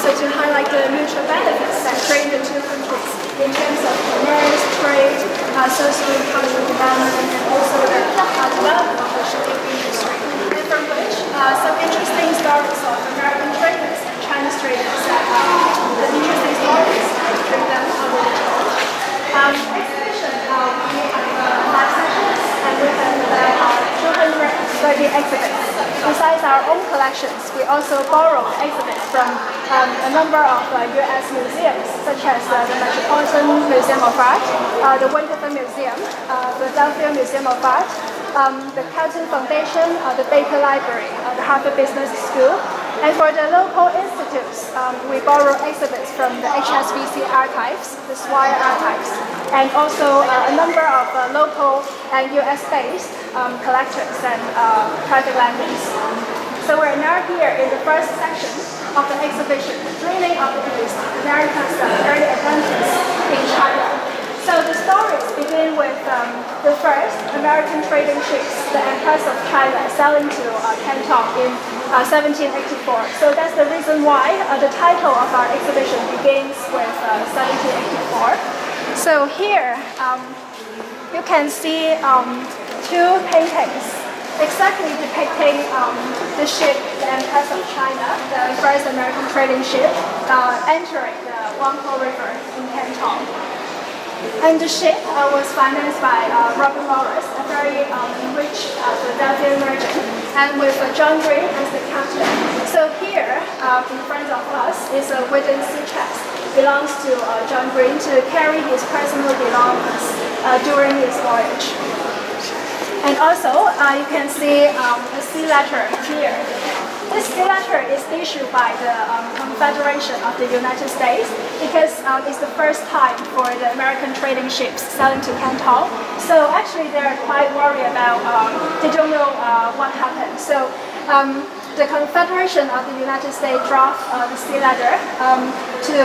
also to highlight the mutual benefits that create the two countries in terms of commerce, trade, social and cultural development, and also the development of the shipping industry. And from which some interesting stories of American traders and Chinese traders that the interesting stories bring them over the told. Exhibition, we have 5 sessions, and we have 230 exhibits. Besides our own collections, we also borrow exhibits from a number of U.S. museums, such as the Metropolitan Museum of Art, the Winterthur Museum, the Philadelphia Museum of Art, the Calton Foundation, the Baker Library, the Harvard Business School. And for the local institutes, we borrow exhibits from the HSBC archives, the Swire archives, and also a number of local and US-based collectors and private landlords. So we're now here in the first section of the exhibition, Dreaming of the East, America's Early Adventures in China. So the stories begin with the first American trading ships, the Empress of China, sailing to Canton in 1784. So that's the reason why the title of our exhibition begins with 1784. So here you can see 2 paintings exactly depicting the ship, the Empress of China, the first American trading ship, entering the Wangpo River in Canton. And the ship was financed by Robert Morris, a very rich Philadelphia merchant, and with John Green as the captain. So here, in front of us, is a wooden sea chest. Belongs to John Green to carry his personal belongings during his voyage. And also, you can see a sea letter here. This sea letter is issued by the Confederation of the United States because it's the first time for the American trading ships sailing to Canton. So actually they're quite worried about, they don't know what happened. So the Confederation of the United States draft the sea letter to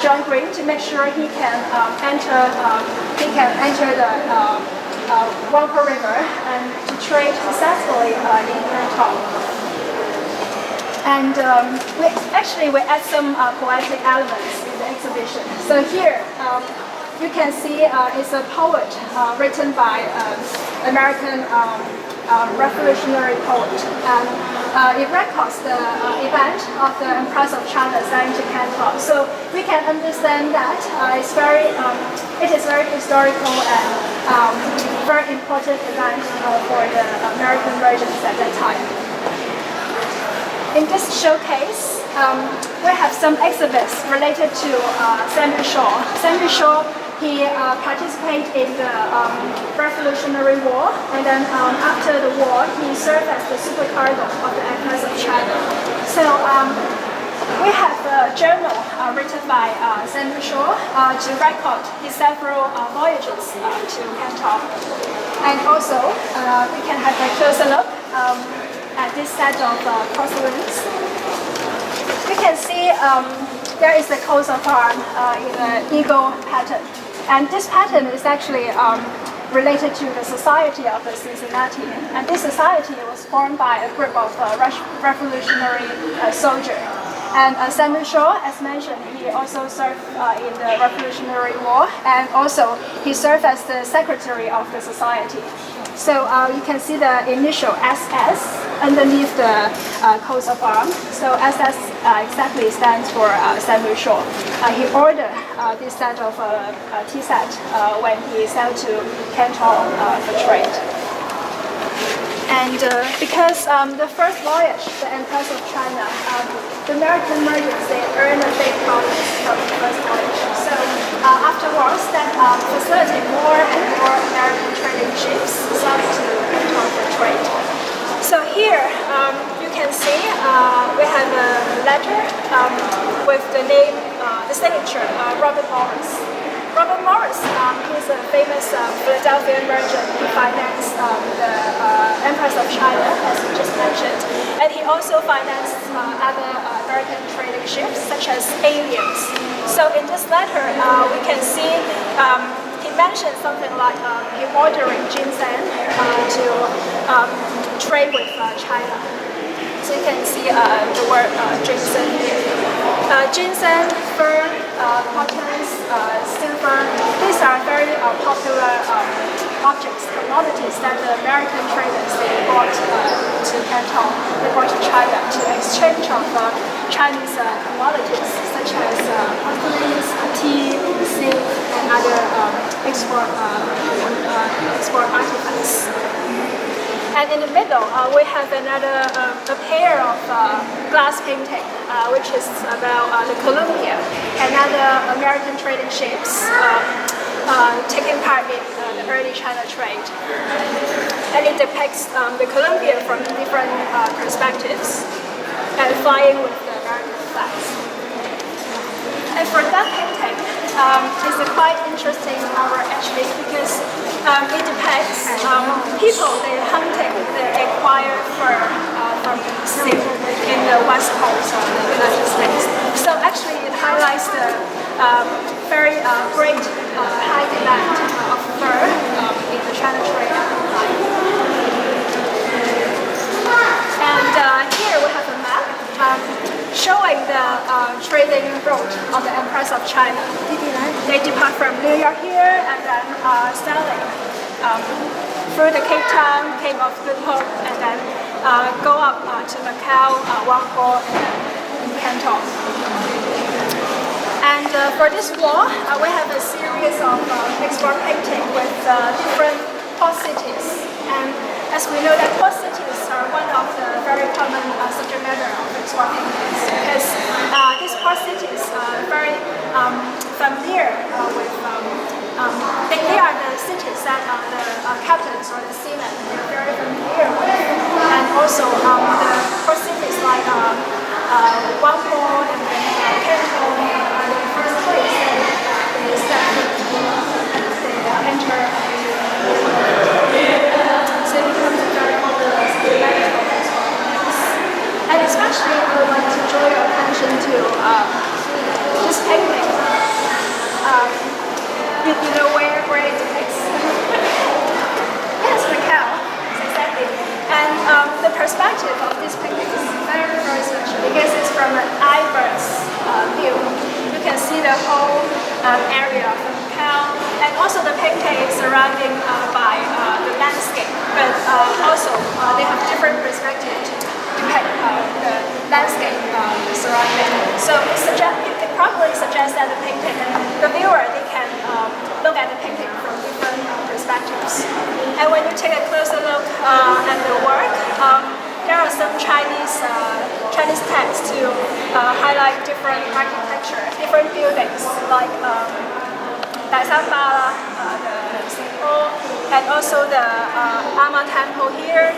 John Green to make sure he can enter the Wangpo River and to trade successfully in Canton. And we add some poetic elements in the exhibition. So here you can see it's a poet written by American revolutionary poet. And it records the event of the Empress of China sailing to Canton. So we can understand that it is very historical and very important event for the American merchants at that time. In this showcase, we have some exhibits related to Samuel Shaw. Samuel Shaw, he participated in the Revolutionary War, and then after the war, he served as the supercargo of the Empress of China. So we have a journal written by Samuel Shaw to record his several voyages to Canton. And also, we can have a closer look at this set of porcelains. We can see there is a coat of arms in an eagle pattern. And this pattern is actually related to the Society of Cincinnati. And this society was formed by a group of revolutionary soldiers. And Samuel Shaw, as mentioned, he also served in the Revolutionary War, and also he served as the secretary of the society. So you can see the initial SS underneath the coat of arms. So SS exactly stands for Samuel Shaw. He ordered this set of tea set when he sailed to Canton for trade. And because the first voyage, the Empress of China, the American merchants, they earned a big profit from the first voyage. So afterwards, that facilitated more and more American trading ships sailing to Canton for trade. So here you can see we have a letter with the name, the signature, Robert Morris. Robert Morris, he's a famous Philadelphia merchant. He financed the Empress of China, as we just mentioned, and he also financed other American trading ships, such as aliens. So in this letter, we can see he mentioned something like he ordering ginseng to trade with China. So you can see the word ginseng here. Ginseng, fir, cottons, silver. These are very popular objects, commodities that the American traders they brought to Canton, they brought to China to exchange of Chinese commodities such as porcelains, tea, silk, and other export artifacts. And in the middle, we have another a pair of glass painting, which is about the Columbia, another American trading ships taking part in the early China trade. And it depicts the Columbia from different perspectives and flying with the American flags. And for that painting, it's quite interesting hour actually because it depicts people they hunting, they acquire fur from sea in the west coast of the United States. So actually it highlights the very great high demand of fur in the China trade at the time. And here we have a map showing the trading route of the Empress of China. They depart from New York here and then sailing through the Cape Town, Cape of Good Hope, and then go up to Macau, Guangzhou, and Canton. And for this wall, we have a series of export painting with different port cities. And as we know that port cities are one of the very common subject matter of export paintings because these port cities are very familiar with, they are the cities that the captains or the seamen are very familiar with. And also the port cities like Guangzhou and Canton are the first place that they step foot, they enter. So it becomes a very popular subject matter of export paintings. And especially I would like to draw your attention to this painting. You know where it depicts? Yes, Macau, exactly. And the perspective of this painting is very, very special because it's from an iBird's view. You can see the whole area of Macau, and also the painting is surrounding by the landscape, but also they have different perspectives to depict the landscape surrounding. So it probably suggests that the painting, the viewer, they can look at the painting from different perspectives. And when you take a closer look at the work, there are some Chinese texts to highlight different architecture, different buildings like Daishanbala, the Temple, and also the Ama Temple here.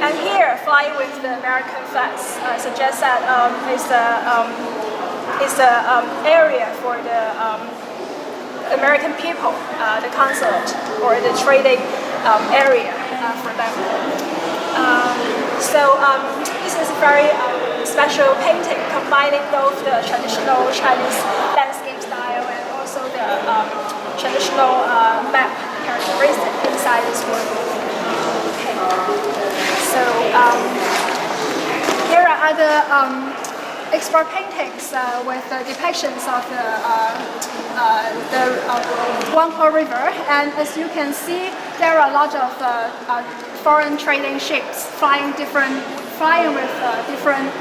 And here, flying with the American flags suggests that it's an area for the American people, the consulate or the trading area for them. So this is a very special painting combining both the traditional Chinese landscape style and also the traditional map characteristic inside this work. Okay. So here are other export paintings with depictions of the Guangzhou River, and as you can see, there are a lot of foreign trading ships flying with different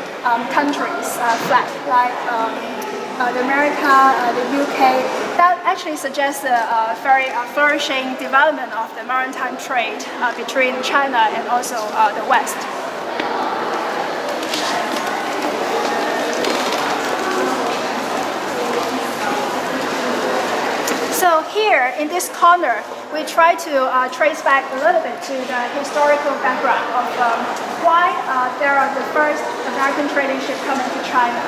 countries' flag, like the America, the UK. That actually suggests a very flourishing development of the maritime trade between China and also the West. So here in this corner, we try to trace back a little bit to the historical background of why there are the first American trading ship coming to China.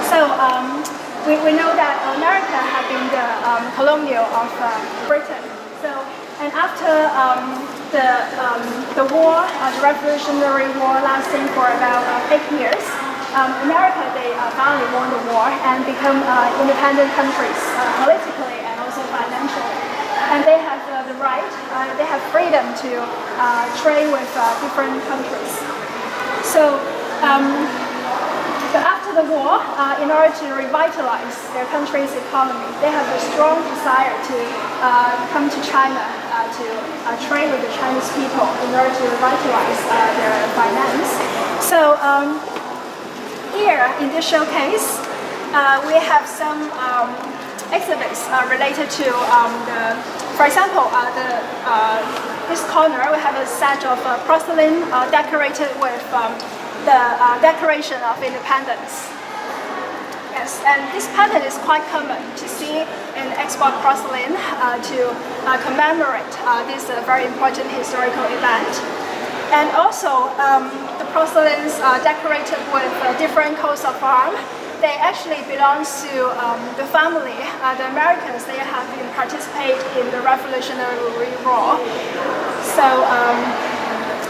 So we know that America had been the colonial of Britain. So and after the war, the Revolutionary War lasting for about 8 years, America they finally won the war and become independent countries politically and also financially. And they have the right, they have freedom to trade with different countries. So, but after the war, in order to revitalize their country's economy, they have a strong desire to come to China to trade with the Chinese people in order to revitalize their finance. So here in this showcase, we have some exhibits related to for example, this corner we have a set of porcelain decorated with the Declaration of Independence. Yes, and this pattern is quite common to see in export porcelain to commemorate this very important historical event. And also, the porcelains are decorated with different coats of arms. They actually belong to the family, the Americans. They have been participating in the Revolutionary War. So,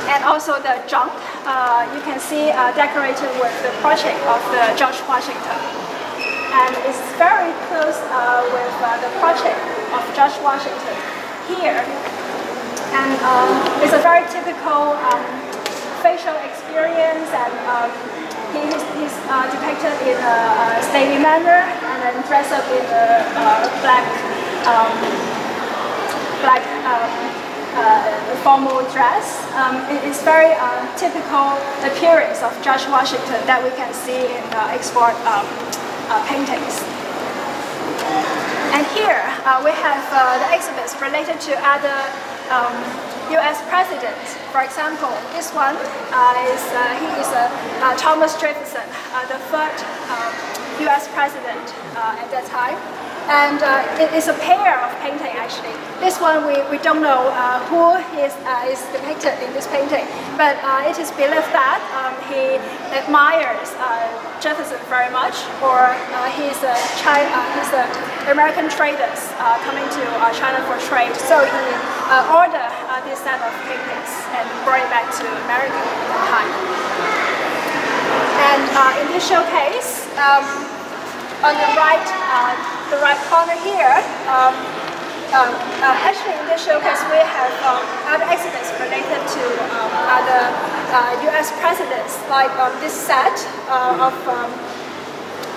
and also the junk, you can see decorated with the portrait of the George Washington. And it's very close with the portrait of George Washington here. And it's a very typical facial experience, and he's depicted in a stately manner and then dressed up in a black formal dress. It is very typical appearance of George Washington that we can see in export paintings. And here we have the exhibits related to other U.S. presidents. For example, this one is Thomas Jefferson, the third U.S. president at that time. And it is a pair of painting actually. This one we don't know who is depicted in this painting, but it is believed that he admires Jefferson very much, or he's American traders coming to China for trade. So he ordered this set of paintings and brought it back to America at that time. And in this showcase, on the right corner here, actually in this showcase we have other exhibits related to other U.S. presidents, like this set of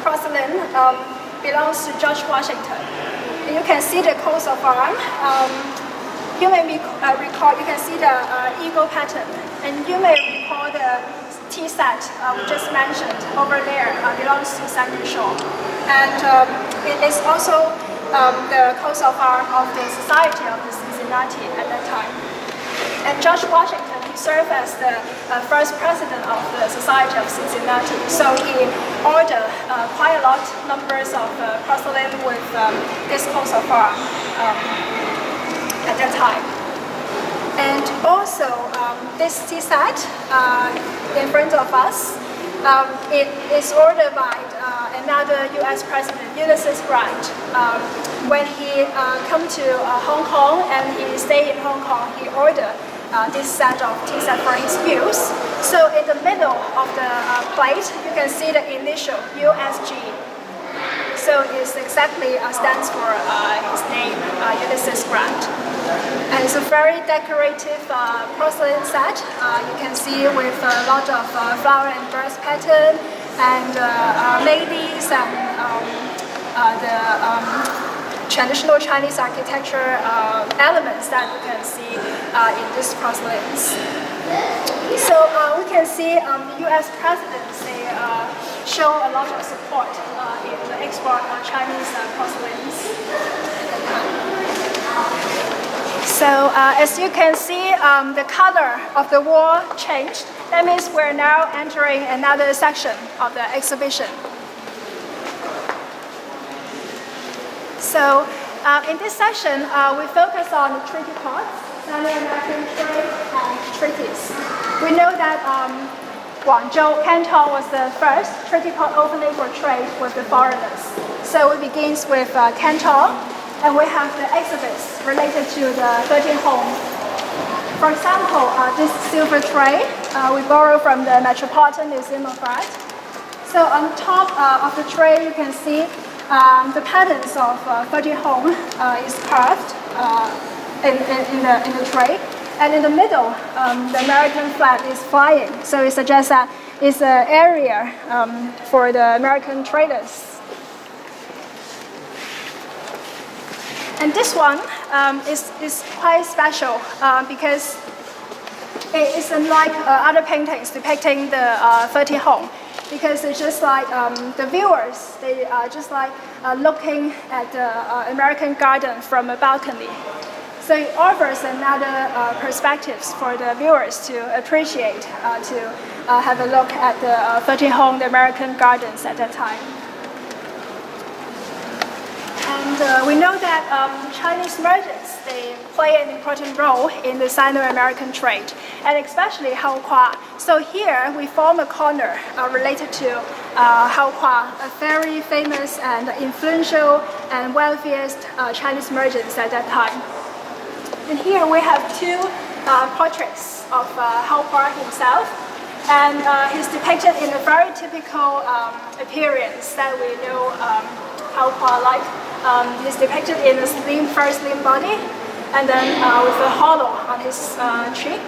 porcelain belongs to George Washington. You can see the coats of arms. You may recall, you can see the eagle pattern, and you may recall the tea set we just mentioned over there belongs to Sandy Shaw. And it is also the coat of arms of the Society of the Cincinnati at that time. And George Washington, he served as the first president of the Society of Cincinnati. So he ordered quite a lot numbers of porcelain with this coat of arms at that time. And also this tea set in front of us, it is ordered by another U.S. President, Ulysses Grant. When he come to Hong Kong and he stayed in Hong Kong, he ordered this set of tea set for his use. So in the middle of the plate, you can see the initial USG. So it exactly stands for his name, Ulysses Grant. And it's a very decorative porcelain set. You can see with a lot of flower and birds pattern, and ladies, and the traditional Chinese architecture elements that you can see in these porcelains. So we can see the U.S. presidents, they show a lot of support in the export of Chinese porcelains. So as you can see, the color of the wall changed. That means we're now entering another section of the exhibition. So in this section, we focus on the treaty parts, Sino-American trade and treaties. We know that Guangzhou, Canton was the first treaty port opening for trade with the foreigners. So it begins with Canton, and we have the exhibits related to the 13 Home. For example, this silver tray we borrow from the Metropolitan Museum of Art. So on top of the tray, you can see the patterns of 13 Home is carved in the tray. And in the middle, the American flag is flying. So it suggests that is an area for the American traders. And this one is quite special because it isn't like other paintings depicting the 13th home, because it's just like the viewers, they are just like looking at the American garden from a balcony. So it offers another perspectives for the viewers to appreciate, to have a look at the 13th home, the American gardens at that time. And we know that Chinese merchants, they play an important role in the Sino-American trade, and especially Haokua. So here we form a corner related to Haokua, a very famous and influential and wealthiest Chinese merchants at that time. And here we have two portraits of Haokua himself, and he's depicted in a very typical appearance that we know Haokua like. He's depicted in a very slim body, and then with a hollow on his cheek,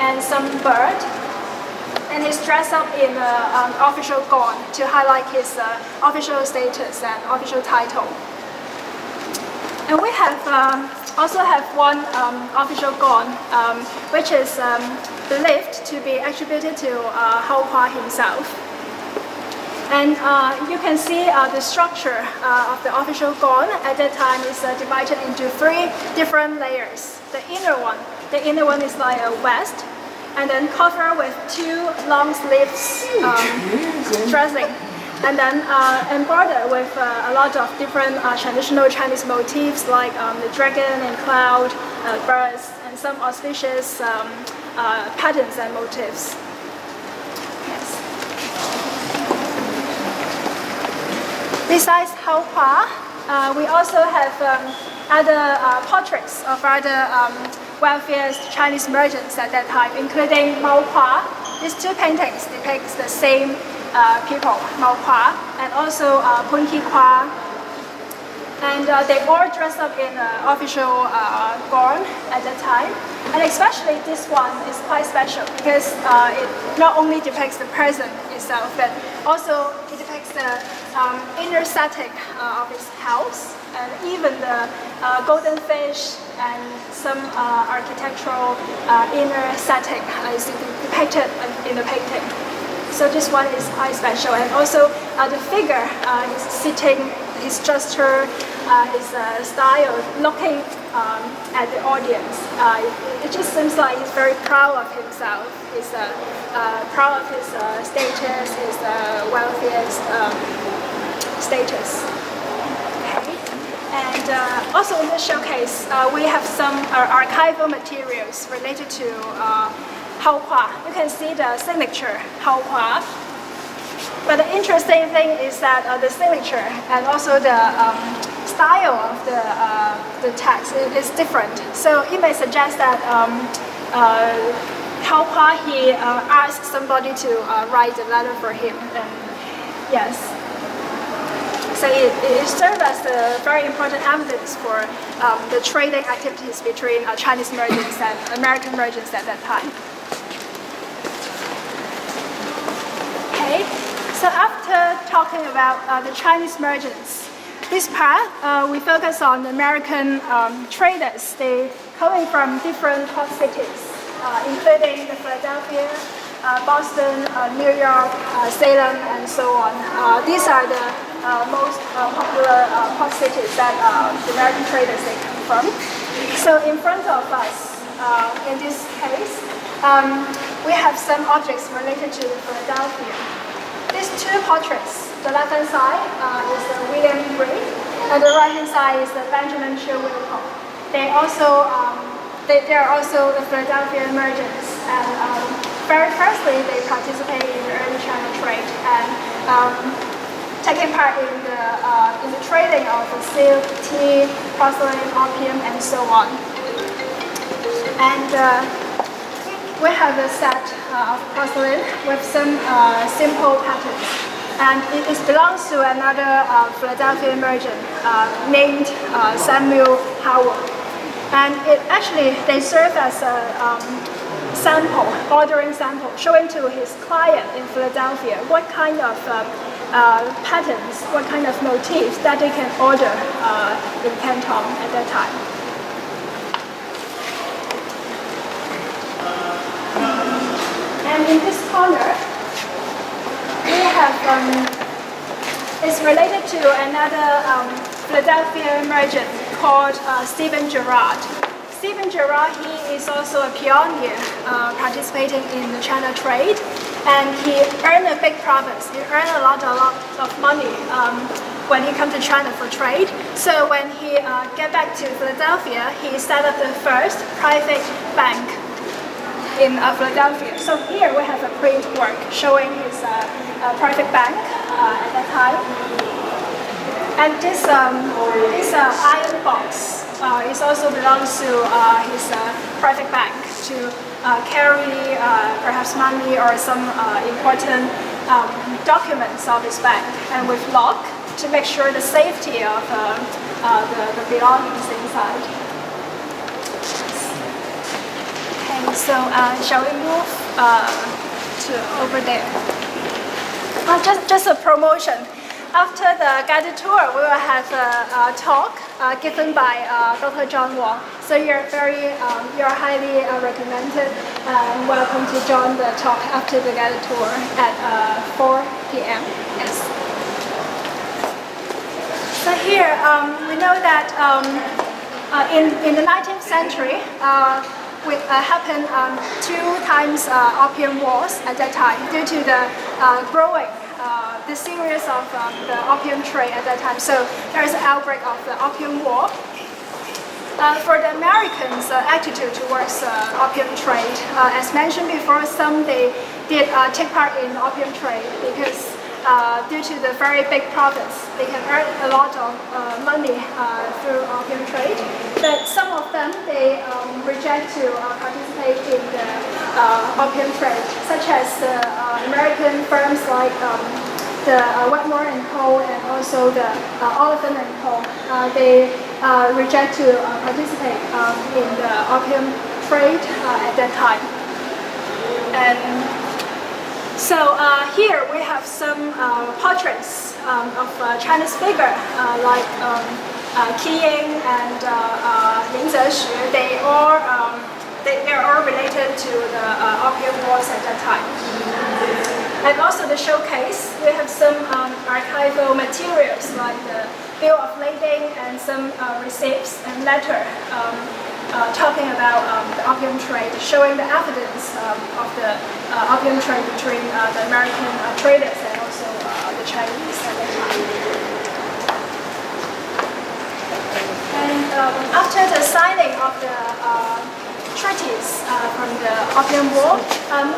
and some bird. And he's dressed up in an official gown to highlight his official status and official title. And we have also have one official gown, which is believed to be attributed to Haokua himself. And you can see the structure of the official gown at that time is divided into three different layers. The inner one is like a vest, and then covered with two long sleeves dressing, and then embroidered with a lot of different traditional Chinese motifs like the dragon and cloud, birds, and some auspicious patterns and motifs. Besides Haokua, we also have other portraits of other wealthiest Chinese merchants at that time, including Mao Kua. These two paintings depict the same people, Mao Kua, and also Pun Ki Kua. And they all dressed up in official gown at that time. And especially this one is quite special because it not only depicts the present itself, but also it depicts the inner setting of his house, and even the golden fish and some architectural inner setting is depicted in the painting. So this one is quite special, and also the figure is sitting, his gesture, his style, looking at the audience. It just seems like he's very proud of himself. He's proud of his status, his wealthiest status. Okay. And also in this showcase, we have some archival materials related to Haokua. You can see the signature Haokua. But the interesting thing is that the signature and also the style of the text is different. So it may suggest that Haokua, he asked somebody to write a letter for him. And yes. So it serves as a very important evidence for the trading activities between Chinese merchants and American merchants at that time. Okay. So after talking about the Chinese merchants, this part we focus on the American traders. They coming from different port cities, including the Philadelphia, Boston, New York, Salem, and so on. These are the most popular port cities that the American traders they come from. So in front of us, in this case, we have some objects related to Philadelphia. These two portraits, the left-hand side is the William Reed, and the right-hand side is the Benjamin Chiu Wilco. They are also the Philadelphia merchants, and very firstly, they participate in the early China trade and taking part in the trading of the silk, tea, porcelain, opium, and so on. And we have a set of porcelain with some simple patterns, and it belongs to another Philadelphia merchant named Samuel Howard. And it actually they serve as a ordering sample, showing to his client in Philadelphia what kind of patterns, what kind of motifs that they can order in Canton at that time. And in this corner, we have, it's related to another Philadelphia merchant called Stephen Gerard. Stephen Gerard, he is also a pioneer participating in the China trade, and he earned a big profits. He earned a lot of money when he came to China for trade. So when he get back to Philadelphia, he set up the first private bank in Philadelphia. So here we have a print work showing his private bank at that time. And this iron box it also belongs to his private bank to carry perhaps money or some important documents of his bank, and with lock to make sure the safety of the belongings inside. Okay, so shall we move to over there? Just a promotion. After the guided tour, we will have a talk given by Dr. John Wong. So you're highly recommended and welcome to join the talk after the guided tour at 4 p.m. Yes. So here we know that in the 19th century, happened 2 times opium wars at that time due to the growing. The series of the opium trade at that time. So there is an outbreak of the opium war. For the Americans' attitude towards opium trade, as mentioned before, some they did take part in opium trade because due to the very big profits, they can earn a lot of money through opium trade. But some of them, they reject to participate in the opium trade, such as the American firms like the Wetmore and Co. and also the Oliphant and Co. They reject to participate in the opium trade at that time. And so here we have some portraits of Chinese figure like Qi Ying and Lin Zexu. They are all related to the opium wars at that time. And also the showcase, we have some archival materials like the bill of lading and some receipts and letter talking about the opium trade, showing the evidence of the opium trade between the American traders and also the Chinese at that time. And after the signing of the treaties from the Opium War,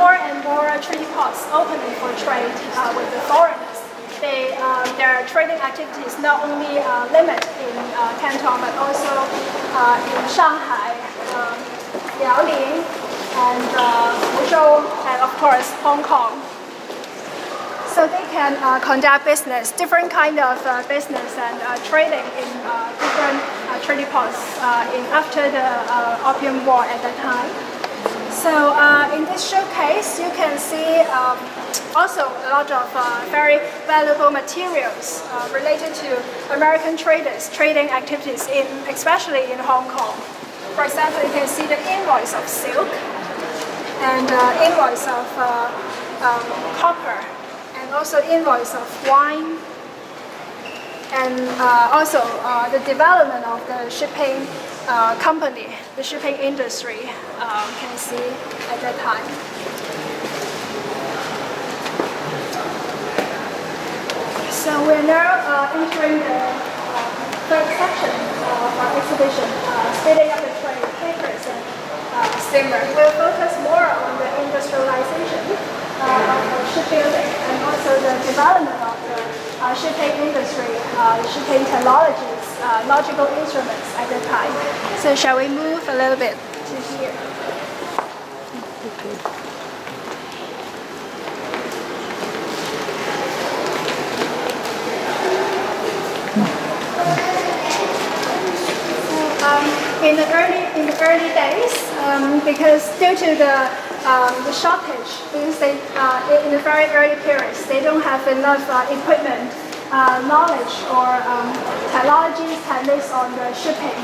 more and more treaty ports opening for trade with the foreigners. Their trading activities not only limit in Canton but also in Shanghai, Liaoning, and Fuzhou, and of course Hong Kong. So they can conduct business, different kind of business and trading in different treaty ports after the Opium War at that time. So in this showcase, you can see also a lot of very valuable materials related to American traders, trading activities, especially in Hong Kong. For example, you can see the invoice of silk and invoice of copper, and also invoice of wine, and also the development of the shipping company, the shipping industry, can see at that time. So we're now entering the third section of our exhibition, speeding up the trade, papers and steamer. We'll focus more on the industrialization of shipbuilding and also the development of the shipping industry, shipping technologies, nautical instruments at that time. So shall we move a little bit to here? In the early days, because due to the the shortage because they, in the very early periods, they don't have enough equipment, knowledge, or technologies techniques on the shipping.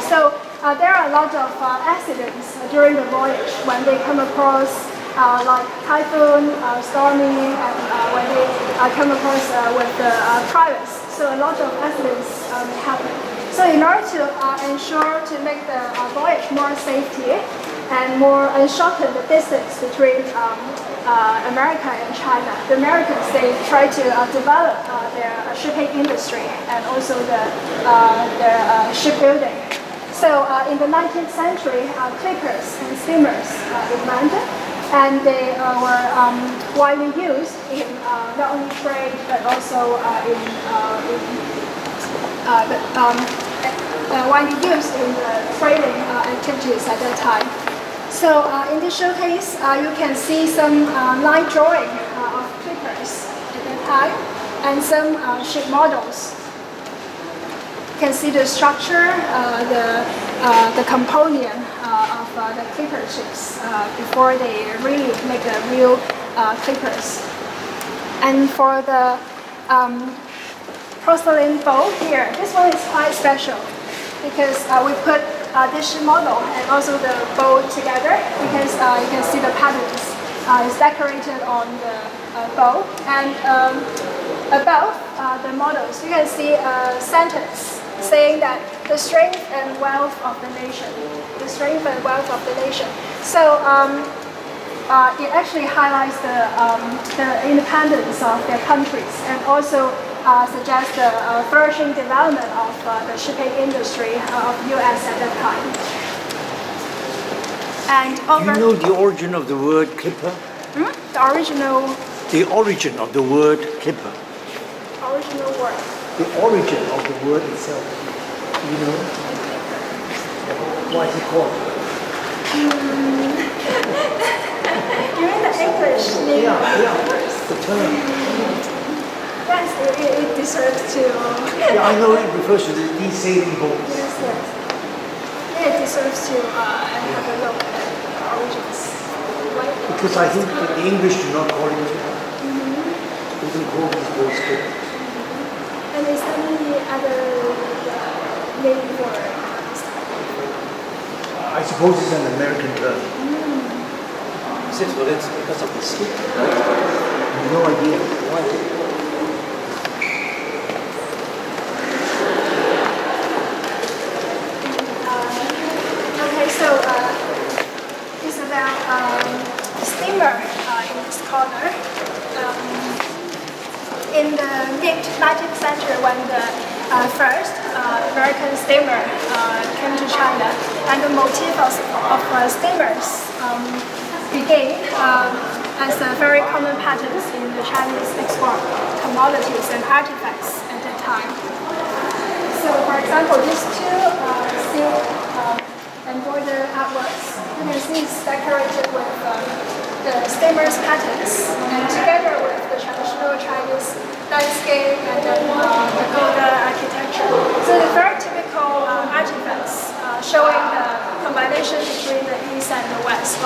So there are a lot of accidents during the voyage when they come across like typhoon, storming, and when they come across with the pirates. So a lot of accidents happen. So in order to ensure to make the voyage more safety and shorten the distance between America and China, the Americans, they try to develop their shipping industry and also their shipbuilding. So in the 19th century, clippers and steamers invented, and they were widely used in not only trade but also widely used in the trading activities at that time. So in this showcase, you can see some line drawing of clippers at that time and some ship models. You can see the structure, the component of the clipper ships before they really make the real clippers. And for the porcelain bowl here, this one is quite special because we put this ship model and also the bowl together because you can see the patterns is decorated on the bowl, and above the models you can see a sentence saying that the strength and wealth of the nation, the strength and wealth of the nation. So it actually highlights the independence of their countries and also suggests the flourishing development of the shipping industry of U.S. at that time. And over. Do you know the origin of the word clipper? The original. The origin of the word clipper. Original word. The origin of the word itself. You know? What is it called? You mean the English name? Yeah. The term. Yes, it deserves to. Yeah, I know it refers to these sailing boats. Yes. Yeah, it deserves to have a look at the origins. Because I think that the English do not call it clipper. They don't call these boats clipper. And is there any other name for this type? I suppose it's an American term. Since well, it's because of the ski, right? I have no idea. Why? So it's about steamer in this corner. In the mid-19th century, when the first American steamer came to China, and the motif of steamers began as a very common patterns in the Chinese export commodities and artifacts at that time. So, for example, these two silk embroidered artworks, you can see it's decorated with the steamer's patterns, and together with the traditional Chinese landscape and then the golden architecture. So they're very typical artifacts showing the combination between the East and the West.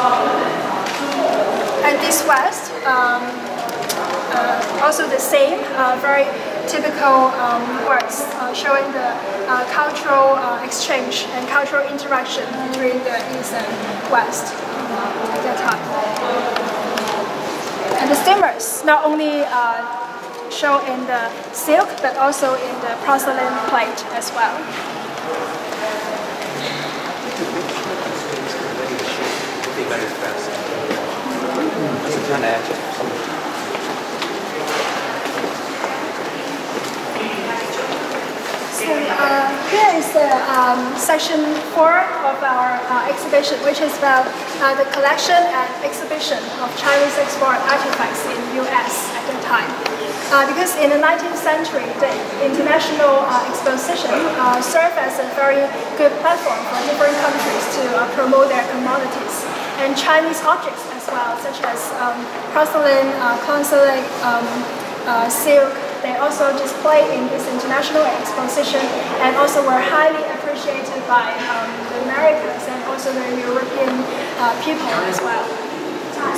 And this West, also the same, very typical works showing the cultural exchange and cultural interaction between the East and West at that time. And the steamers not only show in the silk but also in the porcelain plate as well. Very fast. It's kind of Here is the section 4 of our exhibition, which is about the collection and exhibition of Chinese export artifacts in U.S. at the time. Because in the 19th century, the international exposition served as a very good platform for different countries to promote their commodities. And Chinese objects as well, such as porcelain, consulate, silk, they also displayed in this international exposition and also were highly appreciated by the Americans and also the European people as well.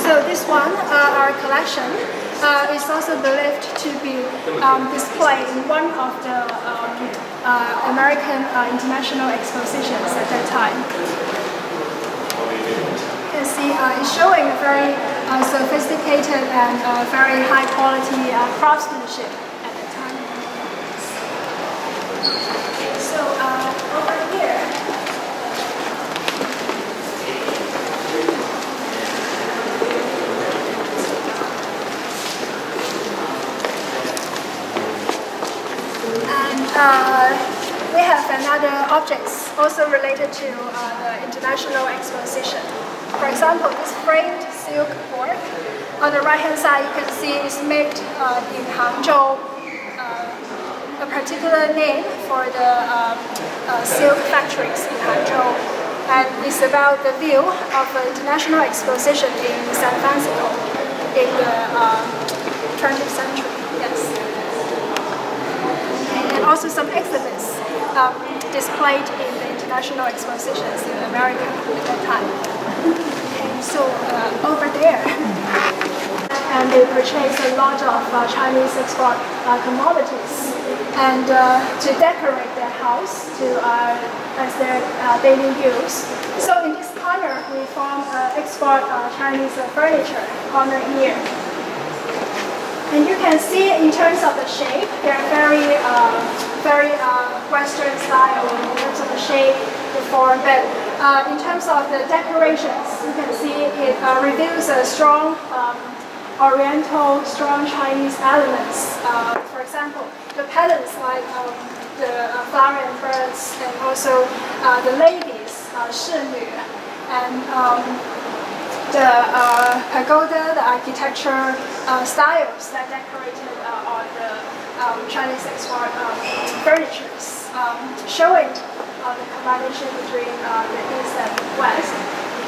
So this one, our collection, is also believed to be displayed in one of the American international expositions at that time. You can see it's showing a very sophisticated and very high quality craftsmanship at that time. So over here, we have another objects also related to the international exposition. For example, this framed silk board. On the right-hand side, you can see it's made in Hangzhou, a particular name for the silk factories in Hangzhou. And it's about the view of an international exposition in San Francisco in the 20th century. Yes. And also some exhibits displayed in the international expositions in America at that time. Okay, so over there, and they purchase a lot of Chinese export commodities, and to decorate their house as their daily use. So in this corner, we found export Chinese furniture corner here. And you can see in terms of the shape, they're very Western style in terms of the shape, the form, but in terms of the decorations, you can see it reveals a strong Oriental, strong Chinese elements. For example, the patterns like the flower and birds, and also the ladies, 仕女, and the pagoda, the architecture styles that decorated on the Chinese export furnitures, showing the combination between the East and West.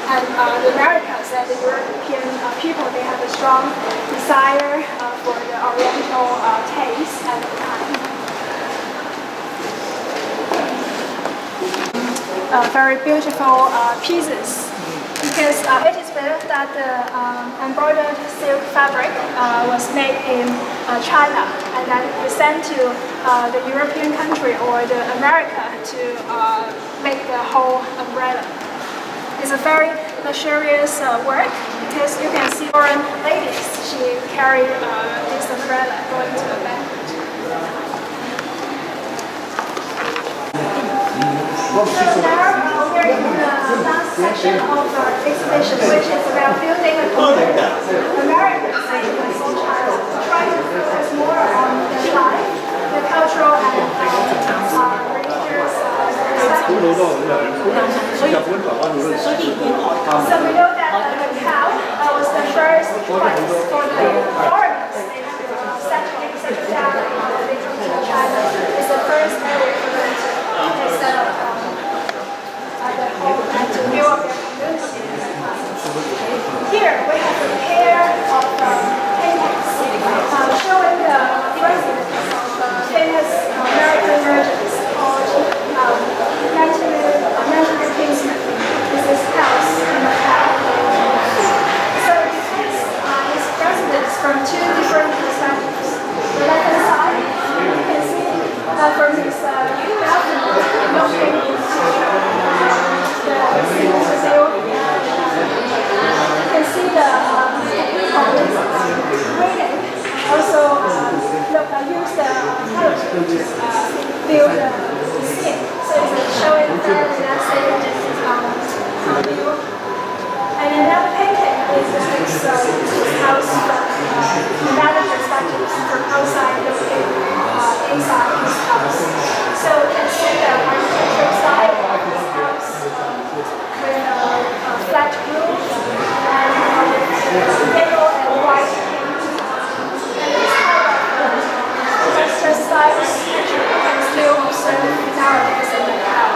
And the Americans and the European people, they have a strong desire for the Oriental taste at the time. Very beautiful pieces. Because it is believed that the embroidered silk fabric was made in China and then was sent to the European country or the America to make the whole umbrella. It's a very luxurious work because you can see foreign ladies, she carried this umbrella going to a banquet. So now we're in the last section of our exhibition, which is about building a common American Chinese China, trying to focus more on the life, the cultural and religious perspectives. So we know that Macau was the first place for the foreigners settle down and they come to China. It's the first area for them to set up the whole and to build up their community. Here we have a pair of paintings showing the residents of famous American merchants called Benjamin Kingsman. This is house in Macau. So it depicts his residence from two different perspectives. The left-hand side, you can see from his balcony looking into the field. You can see the people reading. Also use the colors to build the scene. So it's showing a very landscape view. And another painting is this house from another perspective, from outside looking inside his house. So you can see the architectural style of this house with a flat roof and yellow and white paint. And this kind of Western styles can still observe nowadays in Macau.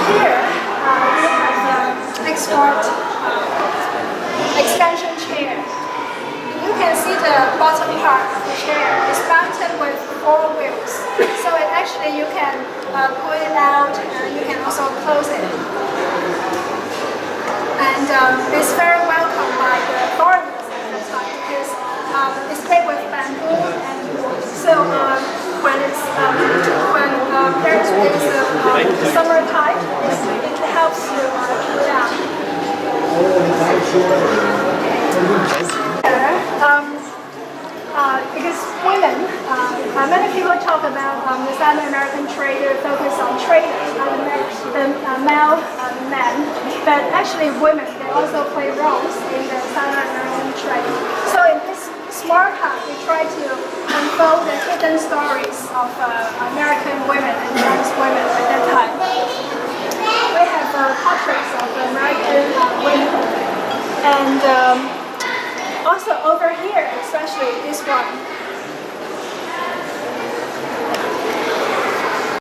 Here, we have the export extension chair. the bottom part of the chair is mounted with 4 wheels. So it actually you can pull it out and you can also close it. And it's very welcome by the foreigners at that time because it's made with bamboo and wood. So when there's summertime, it helps to cool down. Because women, many people talk about the South American trader focus on traders, the male men, but actually women, they also play roles in the South American trade. So in this small talk, we try to unfold the hidden stories of American women and Chinese women at that time. We have portraits of American women, and also over here, especially this one,